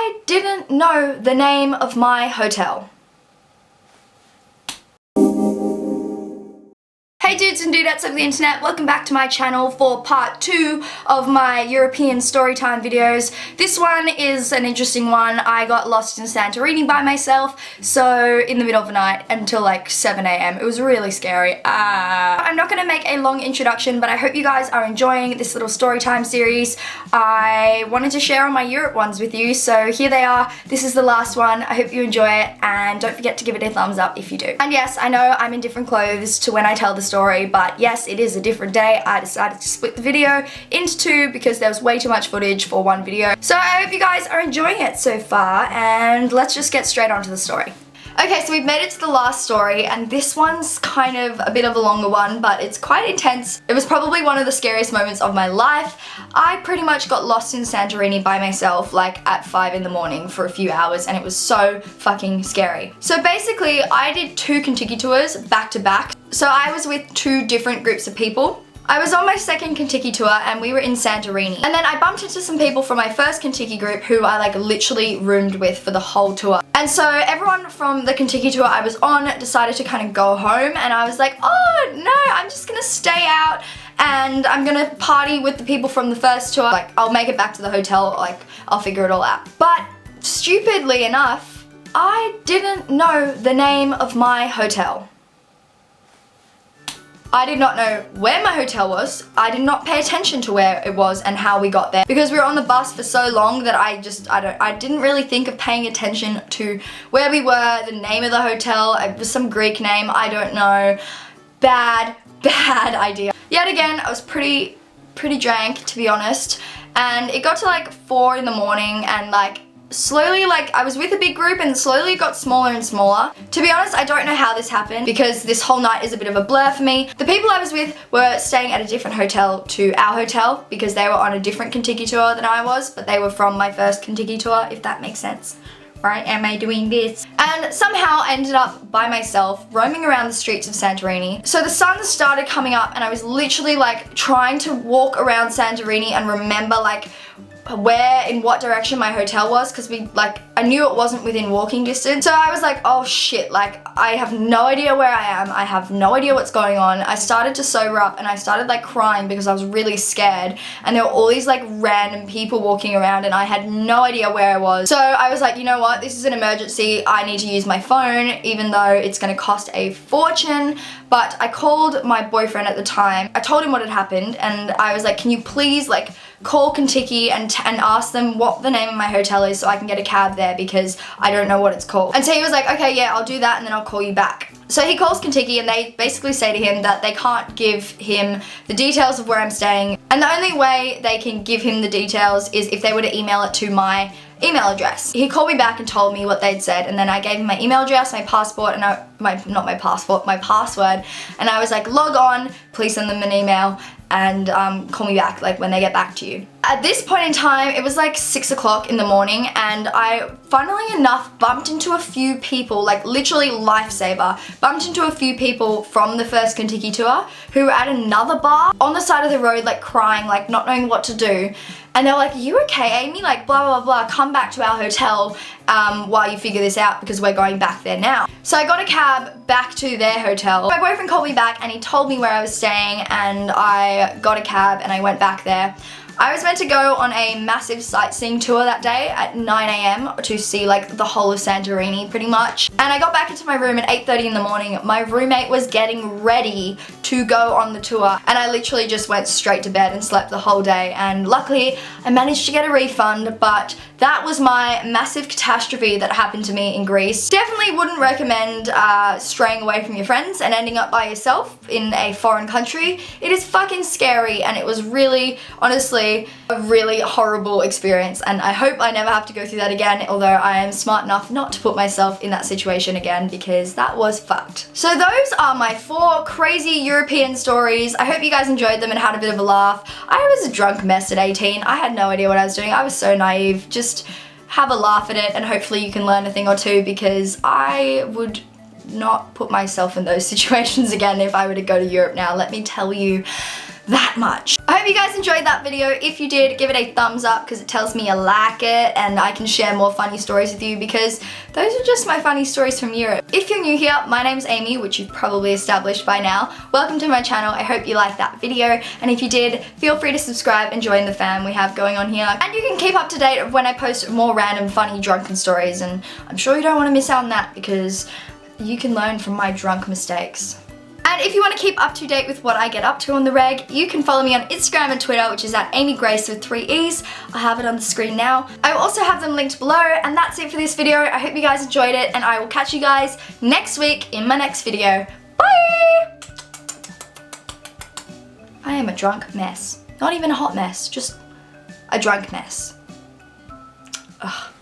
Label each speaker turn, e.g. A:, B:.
A: I didn't know the name of my hotel. Hey dudes and dudettes of the internet, welcome back to my channel for part 2 of my European Storytime videos. This one is an interesting one. I got lost in Santorini by myself, so in the middle of the night until like 7 AM. It was really scary. I'm not going to make a long introduction, but I hope you guys are enjoying this little Storytime series. I wanted to share all my Europe ones with you, so here they are. This is the last one. I hope you enjoy it, and don't forget to give it a thumbs up if you do. And yes, I know I'm in different clothes to when I tell the story, but yes, it is a different day. I decided to split the video into 2 because there was way too much footage for one video. So I hope you guys are enjoying it so far, and let's just get straight onto the story. Okay, so we've made it to the last story, and this one's kind of a bit of a longer one, but it's quite intense. It was probably one of the scariest moments of my life. I pretty much got lost in Santorini by myself, like at 5 in the morning for a few hours, and it was so fucking scary. So basically, I did 2 Kentucky tours back to back. So I was with 2 different groups of people. I was on my second Kentucky tour and we were in Santorini. And then I bumped into some people from my first Kentucky group who I like literally roomed with for the whole tour. And so everyone from the Kentucky tour I was on decided to kind of go home, and I was like, oh no, I'm just gonna stay out and I'm gonna party with the people from the first tour. Like, I'll make it back to the hotel, like I'll figure it all out. But stupidly enough, I didn't know the name of my hotel. I did not know where my hotel was. I did not pay attention to where it was and how we got there because we were on the bus for so long that I didn't really think of paying attention to where we were, the name of the hotel. It was some Greek name, I don't know. Bad idea. Yet again, I was pretty drank, to be honest, and it got to like 4 in the morning, and like slowly, like, I was with a big group and slowly it got smaller and smaller. To be honest, I don't know how this happened because this whole night is a bit of a blur for me. The people I was with were staying at a different hotel to our hotel because they were on a different Kentucky tour than I was, but they were from my first Kentucky tour, if that makes sense. Right? Am I doing this? And somehow I ended up by myself roaming around the streets of Santorini. So the sun started coming up and I was literally like trying to walk around Santorini and remember like where, in what direction my hotel was, because I knew it wasn't within walking distance. So I was like, oh shit, like I have no idea where I am. I have no idea what's going on. I started to sober up and I started like crying because I was really scared, and there were all these like random people walking around and I had no idea where I was. So I was like, you know what, this is an emergency. I need to use my phone, even though it's gonna cost a fortune. But I called my boyfriend at the time. I told him what had happened and I was like, can you please like call Kentucky and ask them what the name of my hotel is so I can get a cab there because I don't know what it's called. And so he was like, okay, yeah, I'll do that and then I'll call you back. So he calls Kentucky and they basically say to him that they can't give him the details of where I'm staying, and the only way they can give him the details is if they were to email it to my email address. He called me back and told me what they'd said, and then I gave him my email address, my passport, and my password, and I was like, log on, please send them an email and call me back like when they get back to you. At this point in time, it was like 6 o'clock in the morning, and I funnily enough bumped into a few people, like literally lifesaver, bumped into a few people from the first Kentucky tour who were at another bar on the side of the road, like crying, like not knowing what to do. And they were like, are you okay, Amy? Like blah, blah, blah, come back to our hotel while you figure this out because we're going back there now. So I got a cab back to their hotel. My boyfriend called me back and he told me where I was staying, and I got a cab and I went back there. I was meant to go on a massive sightseeing tour that day at 9 AM to see like the whole of Santorini pretty much. And I got back into my room at 8:30 in the morning. My roommate was getting ready to go on the tour, and I literally just went straight to bed and slept the whole day, and luckily I managed to get a refund. But that was my massive catastrophe that happened to me in Greece. Definitely wouldn't recommend straying away from your friends and ending up by yourself in a foreign country. It is fucking scary, and it was really, honestly, a really horrible experience, and I hope I never have to go through that again, although I am smart enough not to put myself in that situation again because that was fucked. So those are my 4 crazy European stories. I hope you guys enjoyed them and had a bit of a laugh. I was a drunk mess at 18. I had no idea what I was doing. I was so naive. Just have a laugh at it and hopefully you can learn a thing or two, because I would not put myself in those situations again if I were to go to Europe now, let me tell you. that much. I hope you guys enjoyed that video. If you did, give it a thumbs up because it tells me you like it and I can share more funny stories with you because those are just my funny stories from Europe. If you're new here, my name's Amy, which you've probably established by now. Welcome to my channel. I hope you liked that video, and if you did, feel free to subscribe and join the fam we have going on here. And you can keep up to date of when I post more random funny drunken stories, and I'm sure you don't want to miss out on that because you can learn from my drunk mistakes. And if you want to keep up to date with what I get up to on the reg, you can follow me on Instagram and Twitter, which is at Amy Grace with 3 E's. I have it on the screen now. I will also have them linked below, and that's it for this video. I hope you guys enjoyed it, and I will catch you guys next week in my next video. Bye! I am a drunk mess. Not even a hot mess, just a drunk mess. Ugh.